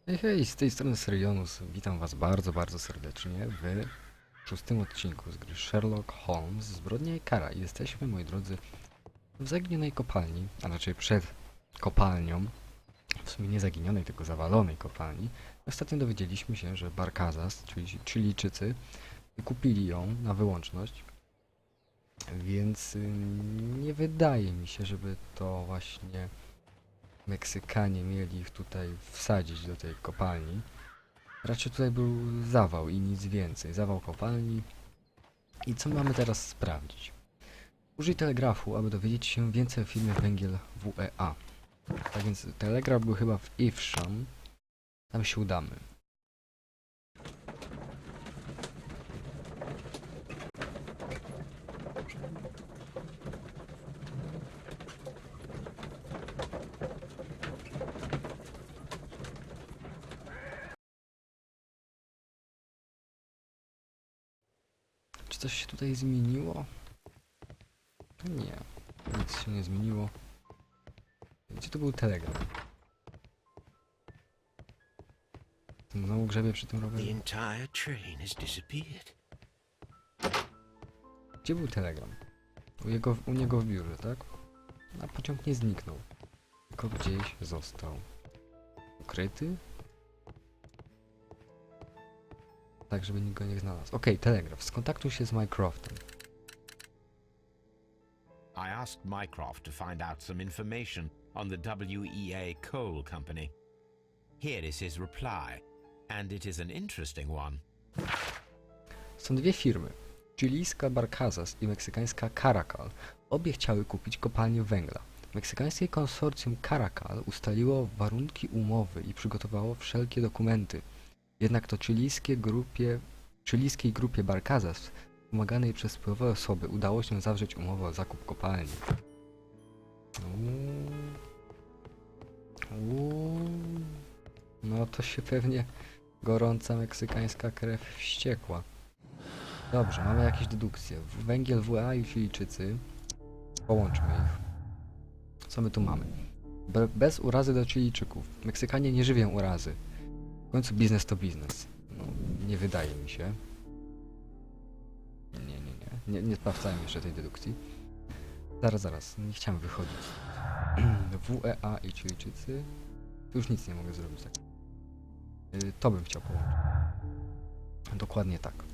Hej, hej, z tej strony Serionus. Witam was bardzo, bardzo serdecznie w szóstym odcinku z gry Sherlock Holmes, Zbrodnia i kara. Jesteśmy, moi drodzy, w zaginionej kopalni, a raczej przed kopalnią. W sumie nie zaginionej, tylko zawalonej kopalni. Ostatnio dowiedzieliśmy się, że Barkazas, czyli Chilijczycy, kupili ją na wyłączność. Więc nie wydaje mi się, żeby to właśnie Meksykanie mieli ich tutaj wsadzić do tej kopalni. Raczej tutaj był zawał i nic więcej. Zawał kopalni. I co mamy teraz sprawdzić? Użyj telegrafu, aby dowiedzieć się więcej o firmie węgiel WEA. Tak więc telegraf był chyba w Evesham. Tam się udamy. Czy coś się tutaj zmieniło? Nie. Nic się nie zmieniło. Gdzie to był telegraf? Znowu grzebie przy tym The rowerze. entire train has disappeared. Gdzie był telegram? U niego w biurze, tak? A pociąg nie zniknął. Tylko gdzieś został. Ukryty? Tak, żeby nikt go nie znalazł. Okej, telegraf. Skontaktuj się z Mycroftem. I asked Mycroft to find out some information on the WEA Coal Company. Here is his reply, and it is an interesting one. Są dwie firmy. Chilijska Barkazas i meksykańska Caracal. Obie chciały kupić kopalnię węgla. Meksykańskie konsorcjum Caracal ustaliło warunki umowy i przygotowało wszelkie dokumenty. Jednak to chilijskiej grupie Barkazas, pomaganej przez wpływowe osoby, udało się zawrzeć umowę o zakup kopalni. No to się pewnie gorąca meksykańska krew wściekła. Dobrze, mamy jakieś dedukcje. Węgiel WA i Chilijczycy. Połączmy ich. Co my tu mamy? Bez urazy do Chilijczyków. Meksykanie nie żywią urazy. W końcu biznes to biznes. No, nie wydaje mi się. Nie sprawdzałem jeszcze tej dedukcji. Zaraz. Nie chciałem wychodzić. WEA i Chilijczycy. Tu już nic nie mogę zrobić. Tak. To bym chciał połączyć. Dokładnie tak.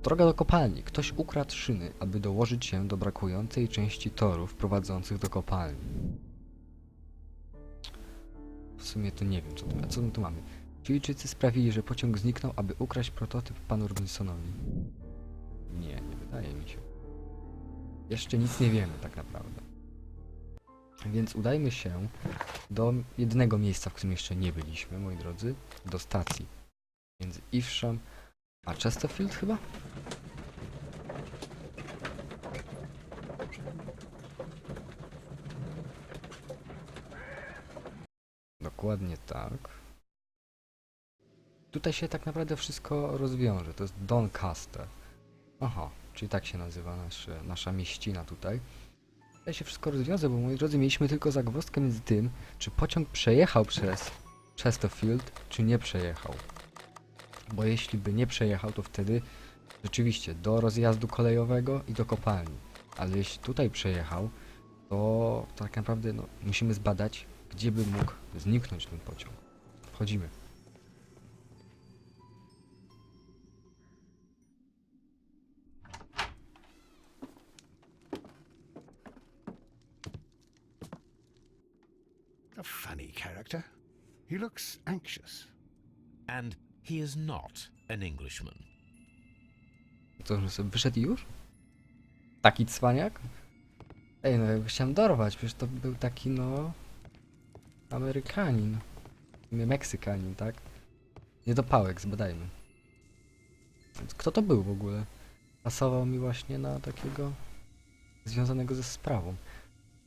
Droga do kopalni. Ktoś ukradł szyny, aby dołożyć się do brakującej części torów prowadzących do kopalni. W sumie to nie wiem, co my tu mamy. Chilijczycy sprawili, że pociąg zniknął, aby ukraść prototyp panu Robinsonowi. Nie wydaje mi się. Jeszcze nic nie wiemy tak naprawdę. Więc udajmy się do jednego miejsca, w którym jeszcze nie byliśmy, moi drodzy. Do stacji. Między Evesham a Chesterfield chyba? Dokładnie tak. Tutaj się tak naprawdę wszystko rozwiąże. To jest Doncaster. Aha, czyli tak się nazywa nasza mieścina tutaj. Tutaj się wszystko rozwiąże, bo moi drodzy, mieliśmy tylko zagwozdkę między tym, czy pociąg przejechał przez Chesterfield, czy nie przejechał. Bo jeśli by nie przejechał, to wtedy rzeczywiście do rozjazdu kolejowego i do kopalni. Ale jeśli tutaj przejechał, to tak naprawdę musimy zbadać, gdzie by mógł zniknąć ten pociąg. Wchodzimy. A funny character. He looks anxious. And he is not an Englishman. To, że sobie wyszedł już? Taki cwaniak? Ej, no jakby chciałem dorwać, przecież to był taki, Amerykanin. Meksykanin, tak? Niedopałek, zbadajmy. Więc kto to był w ogóle? Pasował mi właśnie na takiego związanego ze sprawą.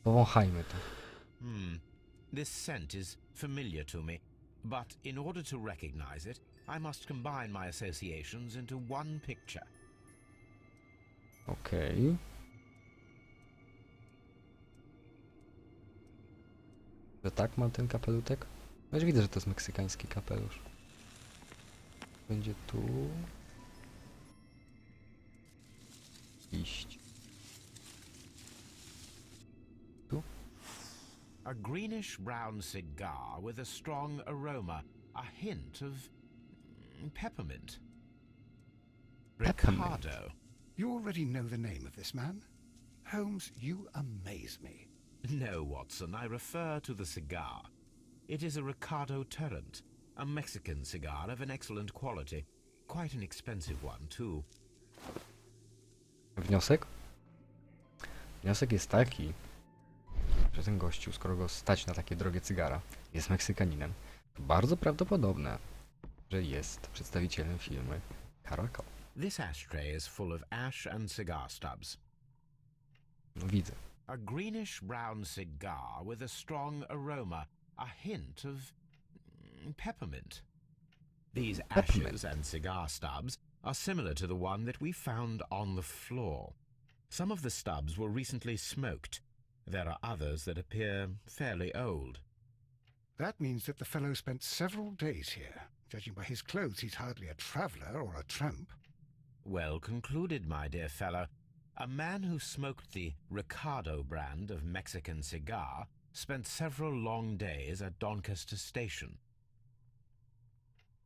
Powąchajmy to. This scent is familiar to me, but in order to recognize it, I must combine my associations into one picture. Okej. Że tak mam ten kapelutek? Już widzę, że to jest meksykański kapelusz. Będzie tu... iść. Tu? A greenish brown cigar with a strong aroma, a hint of peppermint. Peppermint. Ricardo. You already know the name of this man? Holmes, you amaze me. No, Watson, I refer to the cigar. It is a Ricardo Tarrant, a Mexican cigar of an excellent quality. Quite an expensive one, too. Wniosek? Wniosek jest taki, że ten gościu, skoro go stać na takie drogie cygara, jest Meksykaninem, to bardzo prawdopodobne, że jest przedstawicielem firmy Caracol. This ashtray is full of ash and cigar stubs. No widzę. A greenish brown cigar with a strong aroma, a hint of peppermint. These Peppermint. ashes and cigar stubs are similar to the one that we found on the floor. Some of the stubs were recently smoked. There are others that appear fairly old. That means that the fellow spent several days here. Judging by his clothes, he's hardly a traveller or a tramp. Well concluded, my dear fellow. A man who smoked the Ricardo brand of Mexican cigar spent several long days at Doncaster Station.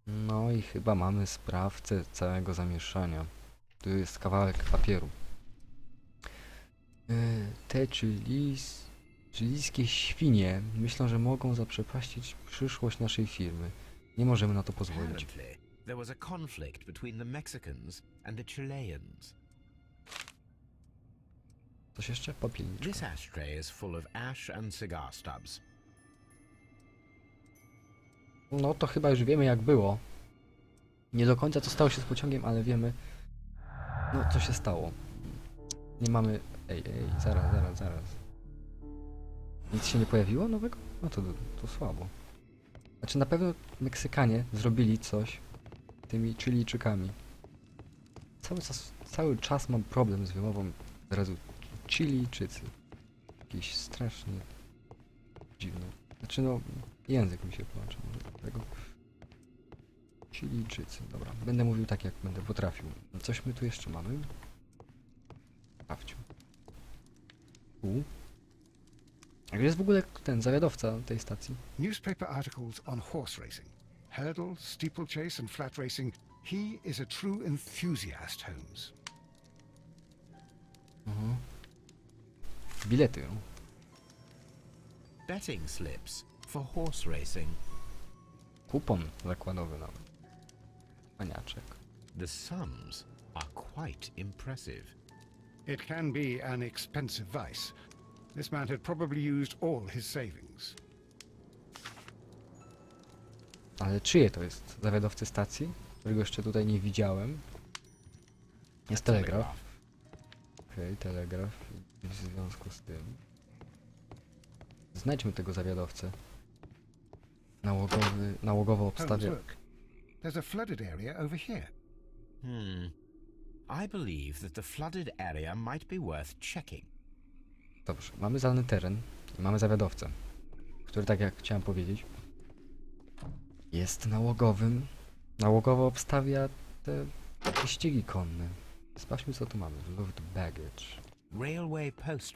No i chyba mamy sprawcę całego zamieszania. Tu jest kawałek papieru. Te chilijskie świnie myślą, że mogą zaprzepaścić przyszłość naszej firmy. Nie możemy na to pozwolić. Apparently, there was a conflict between the Mexicans and the Chileans. Coś jeszcze? Popielniczka. This ashtray is full of ash and cigar stubs. No to chyba już wiemy jak było. Nie do końca co stało się z pociągiem, ale wiemy no co się stało. Nie mamy... Ej, zaraz. Nic się nie pojawiło nowego? No to słabo. Znaczy na pewno Meksykanie zrobili coś tymi Chilijczykami. Cały czas mam problem z wymową wyrazu Chilijczycy. Jakiś strasznie dziwny. Znaczy no, język mi się połączył. Tego. Chilijczycy. Dobra, będę mówił tak jak będę potrafił. Coś my tu jeszcze mamy? Sprawdźmy. A gdzie jest w ogóle ten zawiadowca tej stacji? Newspaper articles on horse racing. Hurdle, steeplechase and flat racing. He is a true enthusiast, Holmes. Bilety. Betting slips for horse racing. Kupon zakładowy nawet. Paniaczek. The sums are quite impressive. It can be an expensive vice. This man had probably used all his savings. Ale czyje to jest? Zawiadowcy stacji? Którego jeszcze tutaj nie widziałem. Jest telegraf. Okej, telegraf. W związku z tym... Znajdźmy tego zawiadowcę. Nałogowo Holmes, obstawia... look. There's a flooded area over here. I believe that the flooded area might be worth checking. Dobrze, mamy zalany teren i mamy zawiadowcę, który, tak jak chciałem powiedzieć, jest nałogowym. Nałogowo obstawia te wyścigi konne. Sprawdźmy co tu mamy. Load baggage. Railway post.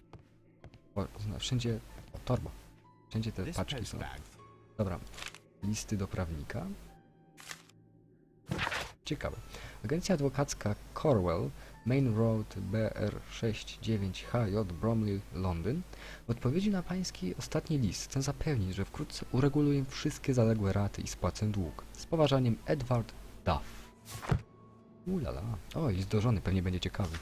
O, wszędzie... O, torba. Wszędzie te This paczki post są. bag. Dobra. Listy do prawnika. Ciekawe. Agencja adwokacka Corwell, Main Road BR69HJ Bromley, Londyn. W odpowiedzi na pański ostatni list chcę zapewnić, że wkrótce ureguluję wszystkie zaległe raty i spłacę dług. Z poważaniem, Edward Duff. Ulala. O, list do żony, pewnie będzie ciekawy.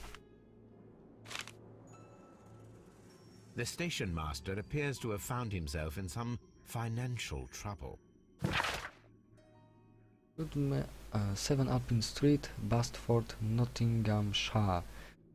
The station master appears to have found himself in some financial trouble. 7 Alpine Street, Bastford, Nottinghamshire.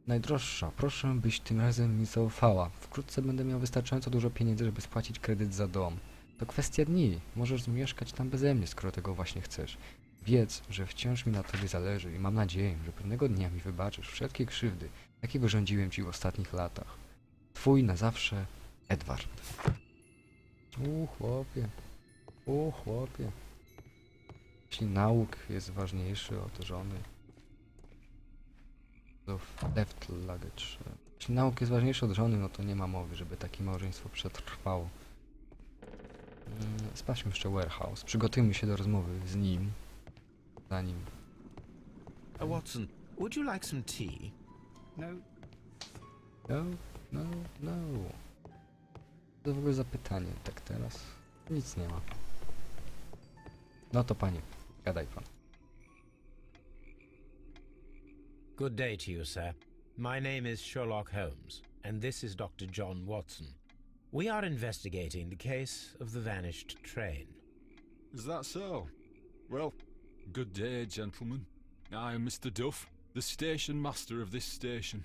Najdroższa, proszę byś tym razem mi zaufała. Wkrótce będę miał wystarczająco dużo pieniędzy, żeby spłacić kredyt za dom. To kwestia dni. Możesz mieszkać tam beze mnie, skoro tego właśnie chcesz. Wiedz, że wciąż mi na tobie zależy i mam nadzieję, że pewnego dnia mi wybaczysz wszelkie krzywdy, jakie wyrządziłem ci w ostatnich latach. Twój na zawsze, Edward. Chłopie. O chłopie. Jeśli nauk jest ważniejszy od żony. To left luggage. Jeśli nauk jest ważniejszy od żony, no to nie ma mowy, żeby takie małżeństwo przetrwało. Sprawdźmy jeszcze warehouse. Przygotujmy się do rozmowy z nim. Zanim... Watson, would you like some tea? No, No, no, no. To w ogóle zapytanie, tak teraz? Nic nie ma. No to panie, gadaj pan. Good day to you, sir. My name is Sherlock Holmes, and this is Dr. John Watson. We are investigating the case of the vanished train. Is that so? Well, good day, gentlemen. I am Mr. Duff, the station master of this station.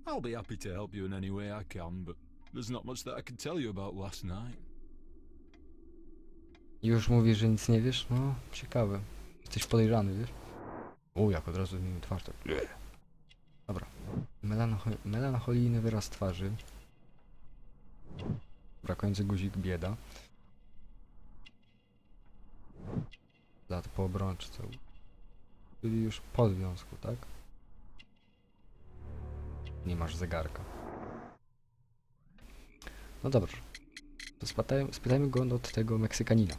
I'll be happy to help you in any way I can, but there's not much that I can tell you about last night. Już mówisz, że nic nie wiesz? No, ciekawe. Jesteś podejrzany, wiesz? O, jak od razu zmienił twarz, tak. Dobra. Melancholijny wyraz twarzy. Brakujący guzik bieda. Lat po obrączce. Czyli już po związku, tak? Nie masz zegarka. No dobrze. To spytajmy go od tego Meksykanina.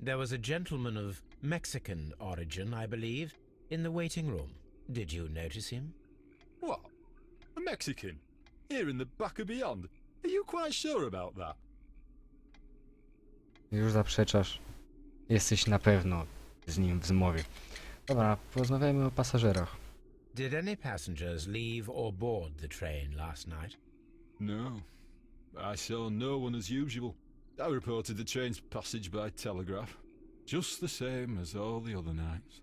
There was a gentleman of Mexican origin, I believe, in the waiting room. Did you notice him? What? A Mexican? Here in the back of beyond? Are you quite sure about that? Już zaprzeczasz. Jesteś na pewno z nim w zmowie. Dobra, porozmawiajmy o pasażerach. Did any passengers leave or board the train last night? No. I saw no one as usual. I reported the train's passage by telegraph. Just the same as all the other nights.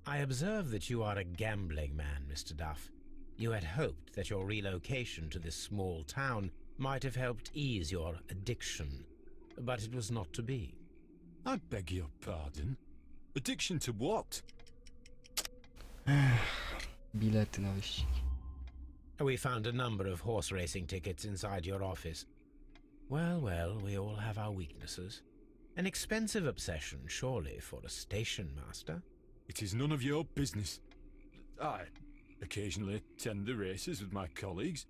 I observe that you are a gambling man, Mr. Duff. You had hoped that your relocation to this small town might have helped ease your addiction, but it was not to be. I beg your pardon? Addiction to what? Bilety na wyścigi. We found a number of horse racing tickets inside your office. Well, well, we all have our weaknesses. An expensive obsession, surely, for a station master. It is none of your business. I occasionally attend the races with my colleagues.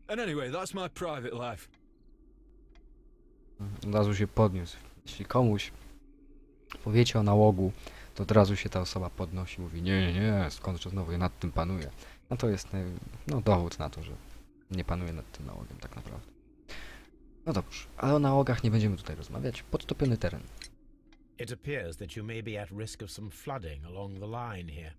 And anyway, that's my private life. Od razu się podniósł. Jeśli komuś powiecie o nałogu, to od razu się ta osoba podnosi i mówi nie, skądże znowu ja nad tym panuję. No to jest no, dowód na to, że nie panuje nad tym nałogiem tak naprawdę. No dobrze, ale o nałogach nie będziemy tutaj rozmawiać. Podtopiony teren. It appears that you may be at risk of some flooding along the line here.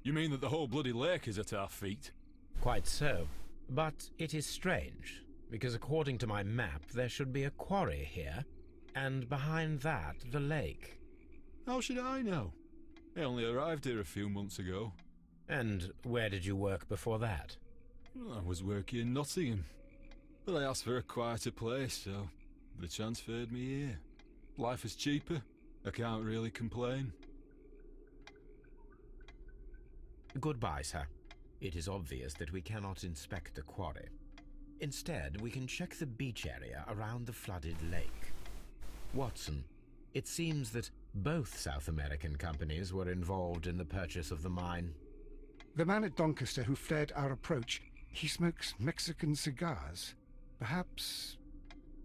You mean that the whole bloody lake is at our feet? Quite so. But it is strange, because according to my map, there should be a quarry here, and behind that, the lake. How should I know? I only arrived here a few months ago. And where did you work before that? I was working in Nottingham, but I asked for a quieter place, so they transferred me here. Life is cheaper. I can't really complain. Goodbye, sir. It is obvious that we cannot inspect the quarry. Instead, we can check the beach area around the flooded lake. Watson, it seems that both South American companies were involved in the purchase of the mine. the man at Doncaster who flared our approach, he smokes Mexican cigars. Perhaps...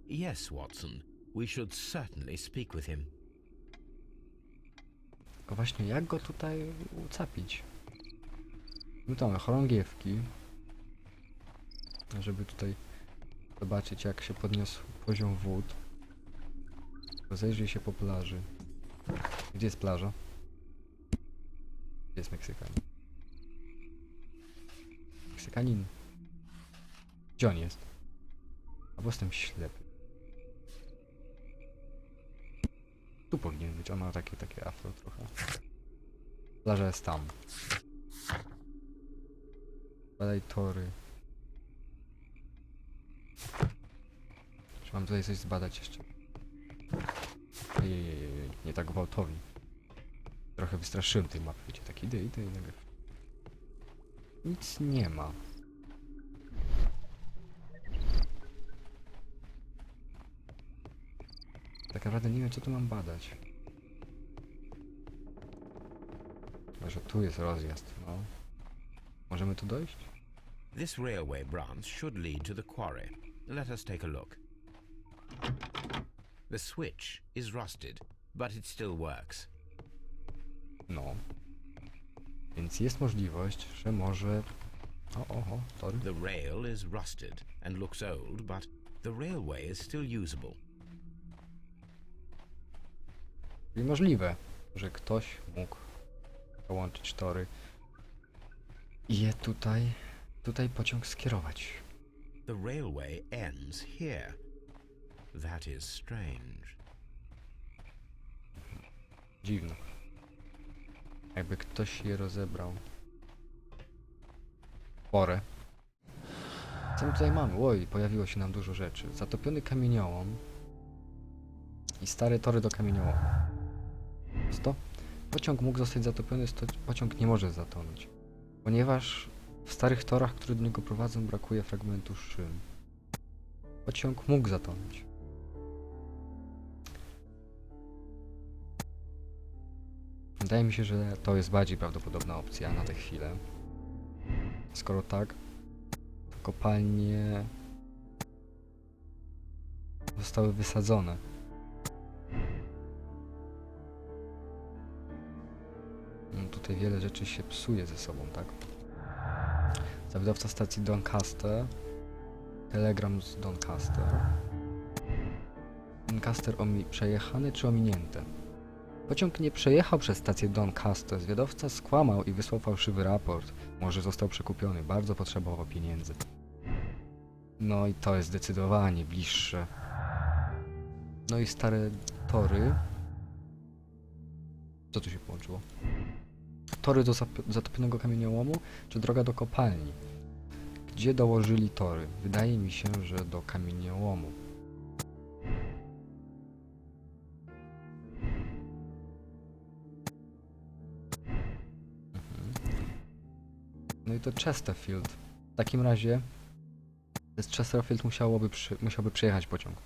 Yes, Watson. We should certainly speak with him. Tylko właśnie jak go tutaj ucapić? No to mamy chorągiewki. Żeby tutaj zobaczyć jak się podniósł poziom wód. Rozejrzyj się po plaży. Gdzie jest plaża? Gdzie jest Meksykanin? Meksykanin. Gdzie on jest? Albo jestem ślepy. Tu powinien być, on ma takie afro trochę. Plaża jest tam. Badaj tory. Czy mam tutaj coś zbadać jeszcze? Ejejej, nie tak gwałtownie. Trochę wystraszyłem tej mapy, wiecie, tak idę i nagle... Nic nie ma. Tak naprawdę nie wiem, co tu mam badać. Chyba, że tu jest rozjazd, no. Możemy tu dojść? This railway branch should lead to the quarry. Let us take a look. The switch is rusted, but it still works. No. Więc jest możliwość, że może... Oho, tory. The rail is rusted and looks old, but the railway is still usable. Czyli możliwe, że ktoś mógł połączyć tory i je tutaj pociąg skierować. The railway ends here. That is strange. Dziwne. Jakby ktoś je rozebrał. Porę. Co my tutaj mamy? Oj, pojawiło się nam dużo rzeczy. Zatopiony kamieniołom i stare tory do kamieniołomu. Co? Pociąg mógł zostać zatopiony, pociąg nie może zatonąć. Ponieważ w starych torach, które do niego prowadzą, brakuje fragmentu szyn. Pociąg mógł zatonąć. Wydaje mi się, że to jest bardziej prawdopodobna opcja na tę chwilę. Skoro tak, to kopalnie zostały wysadzone. No, tutaj wiele rzeczy się psuje ze sobą, tak? Zawodowca stacji Doncaster. Telegram z Doncaster. Doncaster przejechany czy ominięty? Pociąg nie przejechał przez stację Doncaster. Zwiadowca skłamał i wysłał fałszywy raport. Może został przekupiony. Bardzo potrzebował pieniędzy. No i to jest zdecydowanie bliższe. No i stare tory. Co tu się połączyło? Tory do zatopionego kamieniołomu, czy droga do kopalni? Gdzie dołożyli tory? Wydaje mi się, że do kamieniołomu. No i to Chesterfield. W takim razie z Chesterfield musiałby przejechać pociąg.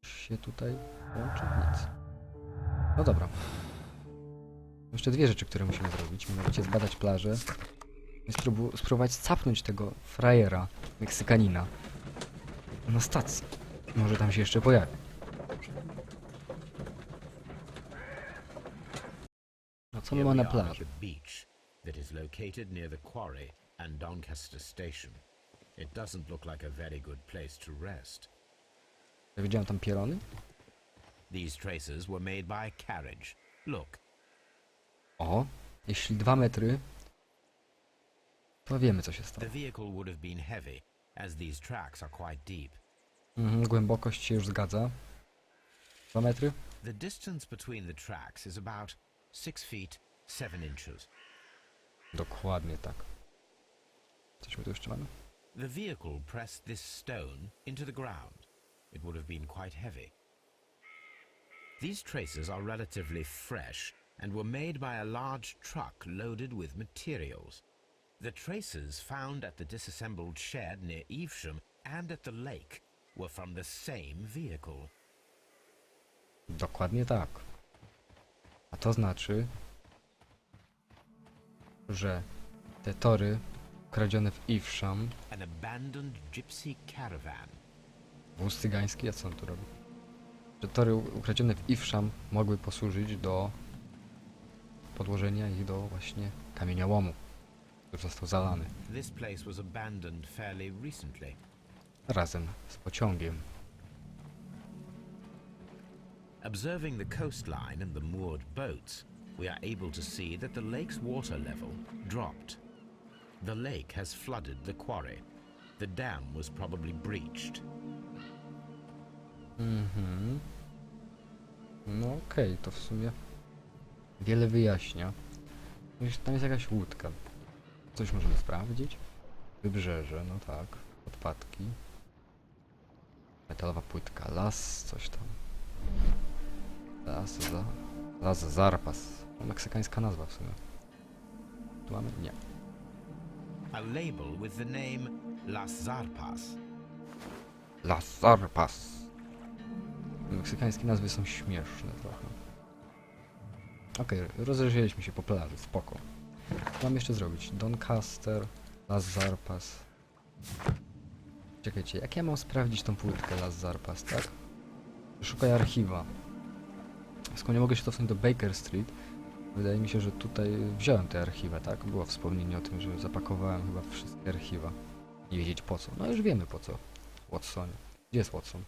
Się tutaj łączy? Nic. No dobra. Jeszcze dwie rzeczy, które musimy zrobić. Mianowicie zbadać plażę i spróbować capnąć tego frajera, Meksykanina na stacji. Może tam się jeszcze pojawi. No co my mamy na plaży? Beach that is located near the quarry and Doncaster station. It doesn't look like a very good place to rest. Ja widziałem tam pierony? These traces were made by a carriage. Look. O, jeśli 2 metry, to wiemy, co się stało. The vehicle would have been heavy, as these tracks are quite deep. Głębokość się już zgadza. 2 metry? The distance between the tracks is about 6 feet 7 inches. Dokładnie tak. Coś my tu jeszcze mamy? The vehicle pressed this stone into the ground. It would have been quite heavy. These traces are relatively fresh and were made by a large truck loaded with materials. The traces found at the disassembled shed near Evesham and at the lake were from the same vehicle. Dokładnie tak. A to znaczy, że te tory kradzione w Evesham, An abandoned gypsy caravan. wóz cygański, a co on tu robi? Że tory ukradzione w Evesham mogły posłużyć do podłożenia ich do właśnie kamieniołomu, który został zalany This place was abandoned fairly recently. razem z pociągiem. Observing the coastline and the moored boats, we are able to see that the lake's water level dropped. The lake has flooded the quarry. The dam was probably breached. No okej, to w sumie wiele wyjaśnia. Tam jest jakaś łódka. Coś możemy sprawdzić. Wybrzeże, no tak. Odpadki. Metalowa płytka. Las, coś tam. Las Zarpas. No, meksykańska nazwa w sumie. Tu mamy? Nie. a label with the name Las Zarpas. Las Zarpas. Meksykańskie nazwy są śmieszne trochę. Okej, rozejrzeliśmy się po plaży, spoko. Co mam jeszcze zrobić? Doncaster, Las Zarpas. Czekajcie, jak ja mam sprawdzić tą płytkę Las Zarpas, tak? Szukaj archiwa. Skoro nie mogę się cofnąć do Baker Street, wydaje mi się, że tutaj wziąłem te archiwa, tak? Było wspomnienie o tym, że zapakowałem chyba wszystkie archiwa. Nie wiedzieć po co. No już wiemy po co. Watsonie. Gdzie jest Watson?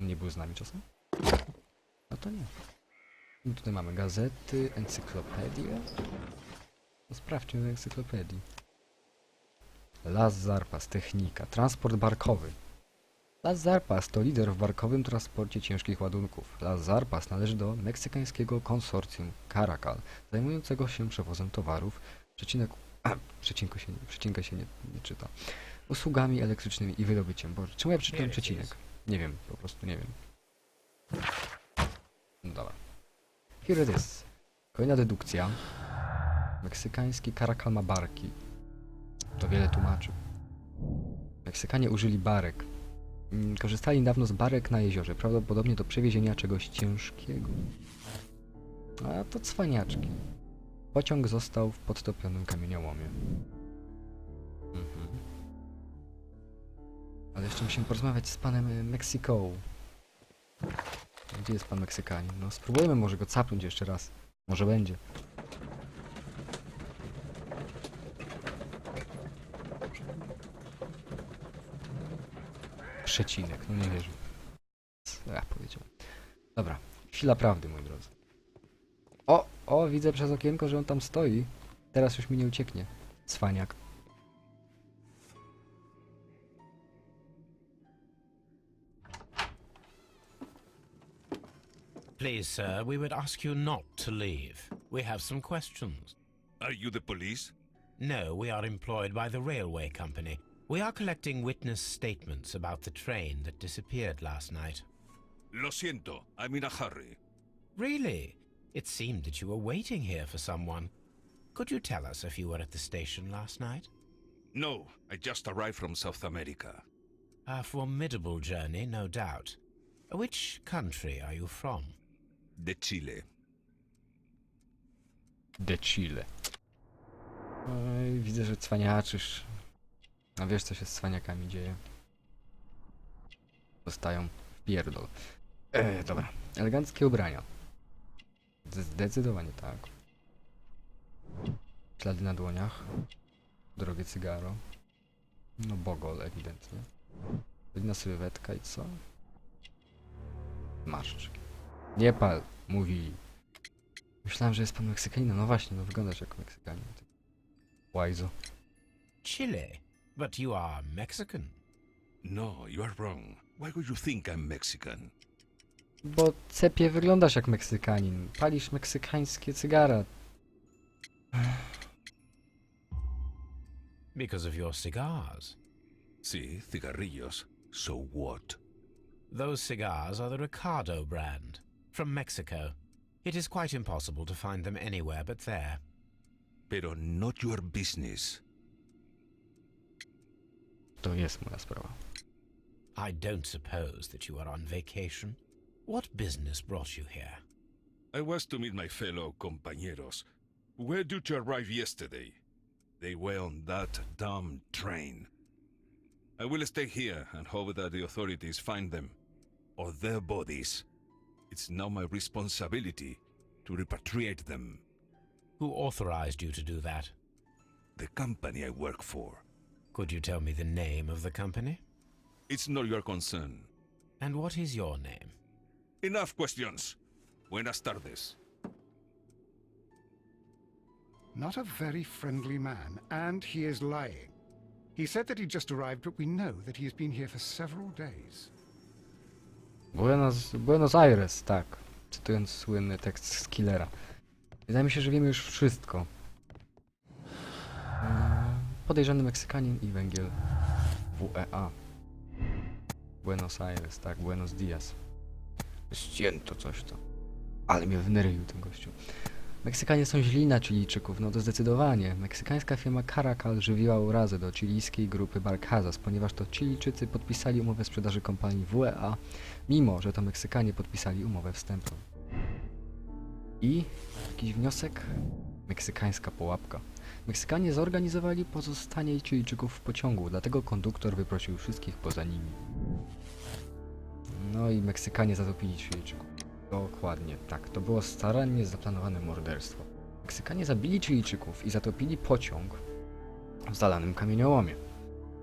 Nie był z nami czasem? No to nie. I tutaj mamy gazety, encyklopedię. No sprawdźmy w encyklopedii. Las Zarpas, technika, transport barkowy. Las Zarpas to lider w barkowym transporcie ciężkich ładunków. Las Zarpas należy do meksykańskiego konsorcjum Caracal, zajmującego się przewozem towarów, przecinka się nie czyta, usługami elektrycznymi i wydobyciem. Boże, czemu ja przeczytałem przecinek? Nie wiem, po prostu nie wiem. No dobra. Here it is. Kolejna dedukcja. Meksykański Caracal ma barki. To wiele tłumaczy. Meksykanie użyli barek. Korzystali niedawno z barek na jeziorze, prawdopodobnie do przewiezienia czegoś ciężkiego. A to cwaniaczki. Pociąg został w podtopionym kamieniołomie. Ale jeszcze musimy porozmawiać z panem Mexico. Gdzie jest pan Meksykanin? No spróbujemy może go capnąć jeszcze raz. Może będzie. Przecinek, no nie wierzę. Co ja powiedziałem. Dobra, chwila prawdy, moi drodzy. O, widzę przez okienko, że on tam stoi. Teraz już mi nie ucieknie. Cwaniak. Please, sir, we would ask you not to leave. We have some questions. Are you the police? No, we are employed by the railway company. We are collecting witness statements about the train that disappeared last night. Lo siento, I'm in a hurry. Really? It seemed that you were waiting here for someone. Could you tell us if you were at the station last night? No, I just arrived from South America. A formidable journey, no doubt. Which country are you from? De Chile. De Chile. Oj, widzę, że cwaniaczysz. A wiesz, co się z cwaniakami dzieje. Dostają w pierdol. Dobra. Eleganckie ubrania. Zdecydowanie tak. Ślady na dłoniach. Drogie cygaro. No bogol ewidentnie. Inna sylwetka i co? Marszcz. Nie pal, mówi. Myślałem, że jest pan Meksykaninem. No właśnie, no wyglądasz jak Meksykanin. Łajzo. Chile? But you are Mexican. No, you are wrong. Why would you think I'm Mexican? Bo cepie wyglądasz jak Meksykanin. Palisz meksykańskie cygara. Because of your cigars. See, cigarrillos. So what? Those cigars are the Ricardo brand, from Mexico. It is quite impossible to find them anywhere but there. Pero not your business. To jest moja sprawa. I don't suppose that you are on vacation. What business brought you here? I was to meet my fellow compañeros, who were due to arrive yesterday. They were on that damn train. I will stay here and hope that the authorities find them, or their bodies. It's now my responsibility to repatriate them. Who authorized you to do that? The company I work for. Could you tell me the name of the company? It's not your concern. And what is your name? Enough questions. Buenas tardes. Not a very friendly man, and he is lying. He said that he just arrived, but we know that he has been here for several days. Buenos Aires, tak. Cytując słynny tekst z Killera. Wydaje mi się, że wiemy już wszystko. Podejrzany Meksykanin i węgiel WEA. Buenos Aires, tak, Buenos Dias. Ścięto coś to. Ale mnie wnerwił ten gościu. Meksykanie są źli na Chilijczyków, no to zdecydowanie. Meksykańska firma Caracal żywiła urazę do chilijskiej grupy Barcazas, ponieważ to Chilijczycy podpisali umowę sprzedaży kompanii WEA, mimo że to Meksykanie podpisali umowę wstępną. I jakiś wniosek? Meksykańska pułapka. Meksykanie zorganizowali pozostanie Chilijczyków w pociągu, dlatego konduktor wyprosił wszystkich poza nimi. No i Meksykanie zatopili Chilijczyków. Dokładnie, tak. To było starannie zaplanowane morderstwo. Meksykanie zabili Chilijczyków i zatopili pociąg w zalanym kamieniołomie,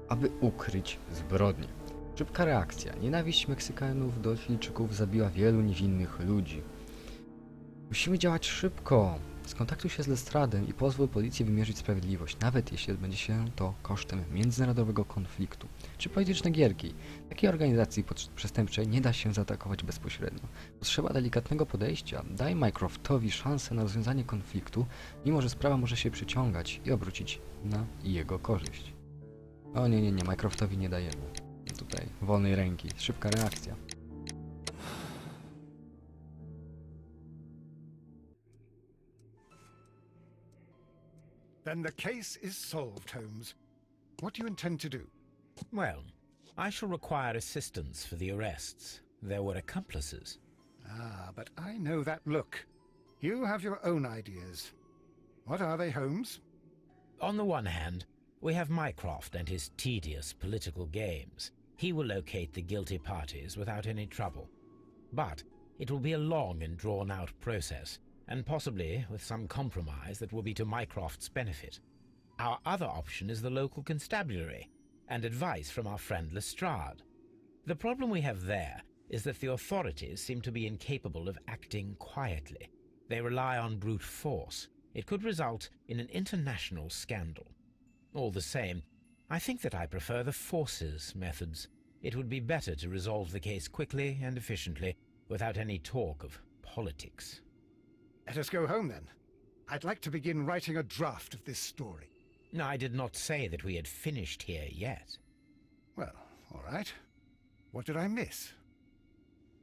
aby ukryć zbrodnię. Szybka reakcja. Nienawiść Meksykanów do Chilijczyków zabiła wielu niewinnych ludzi. Musimy działać szybko. Skontaktuj się z Lestradem i pozwól policji wymierzyć sprawiedliwość, nawet jeśli odbędzie się to kosztem międzynarodowego konfliktu czy politycznej gierki. Takiej organizacji przestępczej nie da się zaatakować bezpośrednio. Potrzeba delikatnego podejścia. Daj Mycroftowi szansę na rozwiązanie konfliktu, mimo że sprawa może się przyciągać i obrócić na jego korzyść. O nie, Mycroftowi nie dajemy. Tutaj wolnej ręki, szybka reakcja. Then the case is solved, Holmes. What do you intend to do? Well, I shall require assistance for the arrests. There were accomplices. Ah, but I know that look. You have your own ideas. What are they, Holmes? On the one hand, we have Mycroft and his tedious political games. He will locate the guilty parties without any trouble. But it will be a long and drawn-out process, and possibly with some compromise that will be to Mycroft's benefit. Our other option is the local constabulary, and advice from our friend Lestrade. The problem we have there is that the authorities seem to be incapable of acting quietly. They rely on brute force. It could result in an international scandal. All the same, I think that I prefer the forces methods. It would be better to resolve the case quickly and efficiently, without any talk of politics. Let us go home, then. I'd like to begin writing a draft of this story. I did not say that we had finished here yet. Well, all right. What did I miss?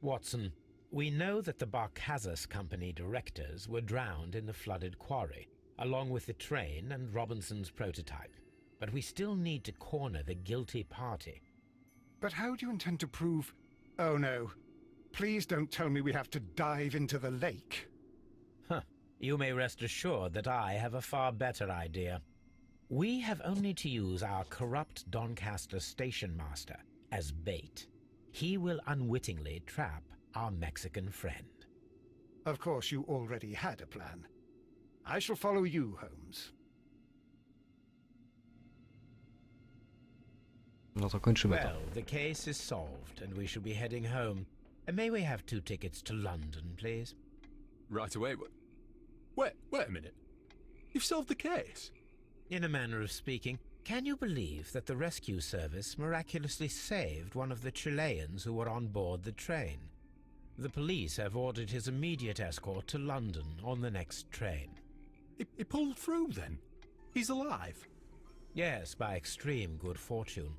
Watson, we know that the Barcazas Company directors were drowned in the flooded quarry, along with the train and Robinson's prototype. But we still need to corner the guilty party. But how do you intend to prove... Oh, no. Please don't tell me we have to dive into the lake. You may rest assured that I have a far better idea. We have only to use our corrupt Doncaster station master as bait. He will unwittingly trap our Mexican friend. Of course, you already had a plan. I shall follow you, Holmes. No to kończymy to. Well, the case is solved and we shall be heading home. May we have 2 tickets to London, please? Right away. Wait a minute. You've solved the case? In a manner of speaking, can you believe that the rescue service miraculously saved one of the Chileans who were on board the train? The police have ordered his immediate escort to London on the next train. He pulled through then? He's alive? Yes, by extreme good fortune.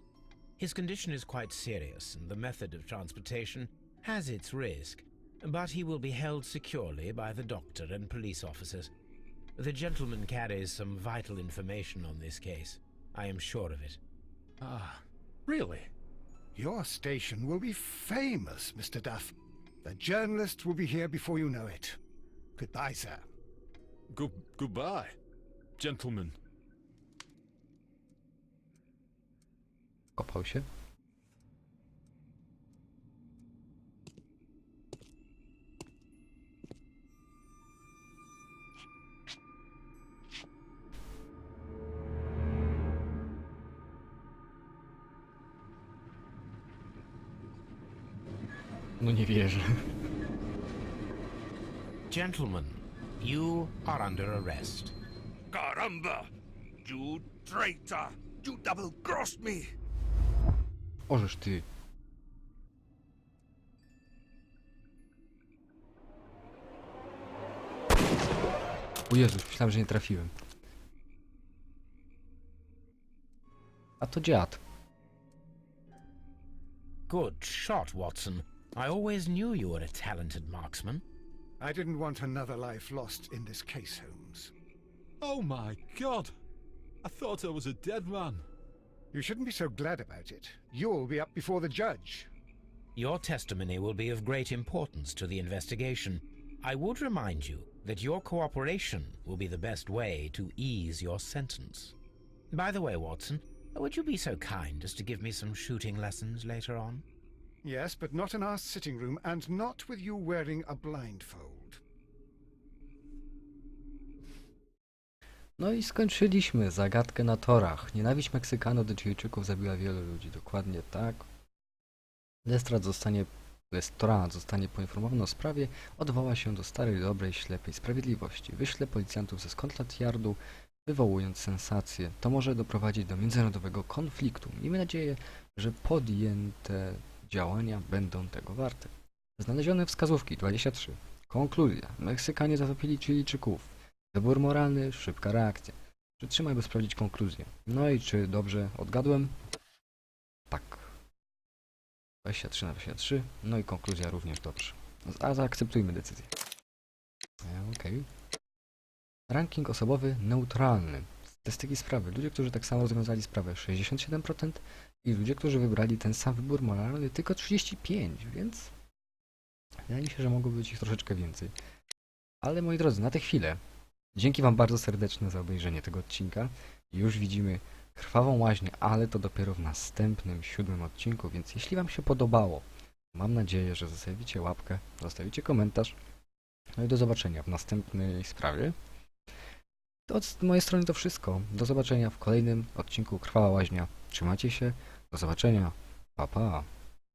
His condition is quite serious, and the method of transportation has its risk, but he will be held securely by the doctor and police officers. The gentleman carries some vital information on this case. I am sure of it. Ah, really? Your station will be famous, Mr. Duff. The journalists will be here before you know it. Goodbye, sir. Goodbye, gentlemen. Kopał się. No nie wierzę. Gentlemen, you are under arrest. Caramba! You traitor! You double-crossed me! Ożeż ty. O Jezus, myślałem, że nie trafiłem. A to dziad. Good shot, Watson. I always knew you were a talented marksman. I didn't want another life lost in this case, Holmes. Oh my god! I thought I was a dead man. You shouldn't be so glad about it. You'll be up before the judge. Your testimony will be of great importance to the investigation. I would remind you that your cooperation will be the best way to ease your sentence. By the way, Watson, would you be so kind as to give me some shooting lessons later on? Yes, but not in our sitting room, and not with you wearing a blindfold. No i skończyliśmy zagadkę na torach. Nienawiść Meksykanów do Chilijczyków zabiła wielu ludzi. Dokładnie tak. Lestrade zostanie poinformowany o sprawie, odwoła się do starej, dobrej, ślepej sprawiedliwości. Wyśle policjantów ze Scotland Yardu, wywołując sensację. To może doprowadzić do międzynarodowego konfliktu. Miejmy nadzieję, że podjęte działania będą tego warte. Znalezione wskazówki 23. Konkluzja. Meksykanie zatopili Chilijczyków. Wybór moralny, szybka reakcja. Przytrzymaj, by sprawdzić konkluzję. No i czy dobrze odgadłem? Tak. 23 na 23. No i konkluzja również dobrze. A zaakceptujmy decyzję. Okej. Ranking osobowy neutralny. Statystyki sprawy. Ludzie, którzy tak samo rozwiązali sprawę 67% i ludzie, którzy wybrali ten sam wybór moralny tylko 35%, więc wydaje mi się, że mogło być ich troszeczkę więcej. Ale moi drodzy, na tę chwilę dzięki wam bardzo serdecznie za obejrzenie tego odcinka. Już widzimy krwawą łaźnię, ale to dopiero w następnym, 7. odcinku, więc jeśli wam się podobało, mam nadzieję, że zostawicie łapkę, zostawicie komentarz. No i do zobaczenia w następnej sprawie. To z mojej strony to wszystko. Do zobaczenia w kolejnym odcinku Krwawa Łaźnia. Trzymajcie się. Do zobaczenia. Pa, pa.